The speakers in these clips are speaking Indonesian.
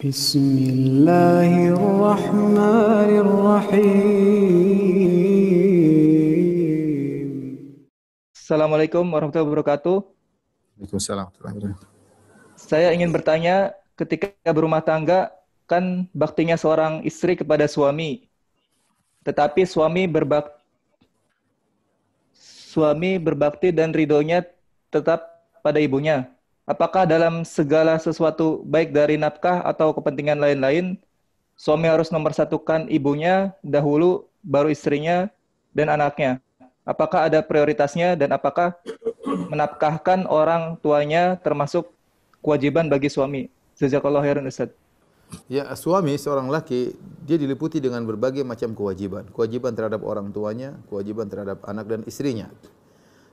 Bismillahirrahmanirrahim. Assalamualaikum warahmatullahi wabarakatuh. Waalaikumsalam warahmatullahi wabarakatuh. Saya ingin bertanya, ketika berumah tangga, kan baktinya seorang istri kepada suami, tetapi suami berbakti dan ridhonya tetap pada ibunya. Apakah dalam segala sesuatu, baik dari nafkah atau kepentingan lain-lain, suami harus nomor satukan ibunya dahulu, baru istrinya dan anaknya? Apakah ada prioritasnya dan apakah menafkahkan orang tuanya termasuk kewajiban bagi suami? Jazakallahu khairan, Ustaz. Ya, suami seorang laki dia diliputi dengan berbagai macam kewajiban. Kewajiban terhadap orang tuanya, kewajiban terhadap anak dan istrinya.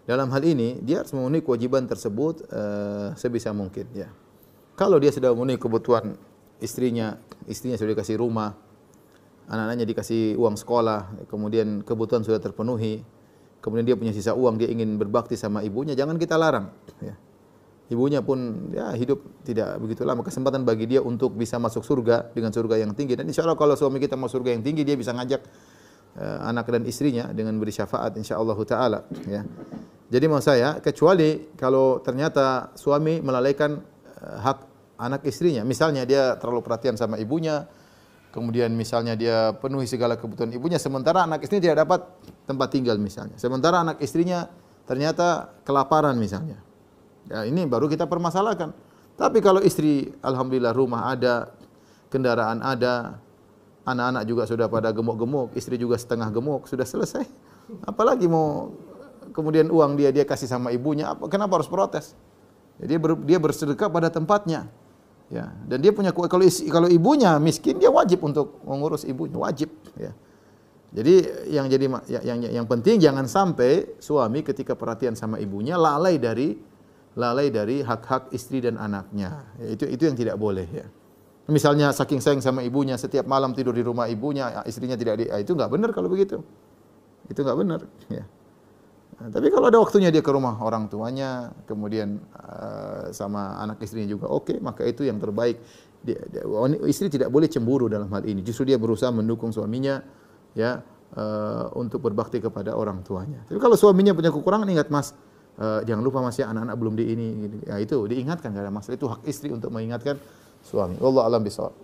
Dalam hal ini dia harus memenuhi kewajiban tersebut sebisa mungkin. Ya. Kalau dia sudah memenuhi kebutuhan istrinya sudah dikasih rumah, anak-anaknya dikasih uang sekolah, kemudian kebutuhan sudah terpenuhi, kemudian dia punya sisa uang, dia ingin berbakti sama ibunya, jangan kita larang. Ya. Ibunya pun ya hidup tidak begitu lama, kesempatan bagi dia untuk bisa masuk surga dengan surga yang tinggi. Dan insya Allah kalau suami kita masuk surga yang tinggi, dia bisa ngajak anak dan istrinya dengan beri syafaat insyaallah taala. Ya. Jadi maksud saya, kecuali kalau ternyata suami melalaikan hak anak istrinya, misalnya dia terlalu perhatian sama ibunya, kemudian misalnya dia penuhi segala kebutuhan ibunya, sementara anak istrinya tidak dapat tempat tinggal misalnya, sementara anak istrinya ternyata kelaparan misalnya. Ya, ini baru kita permasalahkan. Tapi kalau istri alhamdulillah rumah ada, kendaraan ada, anak-anak juga sudah pada gemuk-gemuk, istri juga setengah gemuk, sudah selesai. Apalagi mau kemudian uang dia kasih sama ibunya, kenapa harus protes? Ya, dia bersedekah pada tempatnya. Ya, dan dia punya kalau ibunya miskin, dia wajib untuk mengurus ibunya, wajib, ya. Jadi yang penting jangan sampai suami ketika perhatian sama ibunya lalai dari hak-hak istri dan anaknya. Ya, itu yang tidak boleh, ya. Misalnya saking sayang sama ibunya, setiap malam tidur di rumah ibunya, istrinya itu enggak benar kalau begitu. Itu enggak benar, ya. Nah, tapi kalau ada waktunya dia ke rumah orang tuanya, kemudian sama anak istrinya juga oke, maka itu yang terbaik. Istri tidak boleh cemburu dalam hal ini. Justru dia berusaha mendukung suaminya, ya, untuk berbakti kepada orang tuanya. Tapi kalau suaminya punya kekurangan, ingat Mas, jangan lupa masih anak-anak belum di ini, ya itu diingatkan, enggak ada masalah. Itu hak istri untuk mengingatkan suami. Wallahu a'lam bishawab.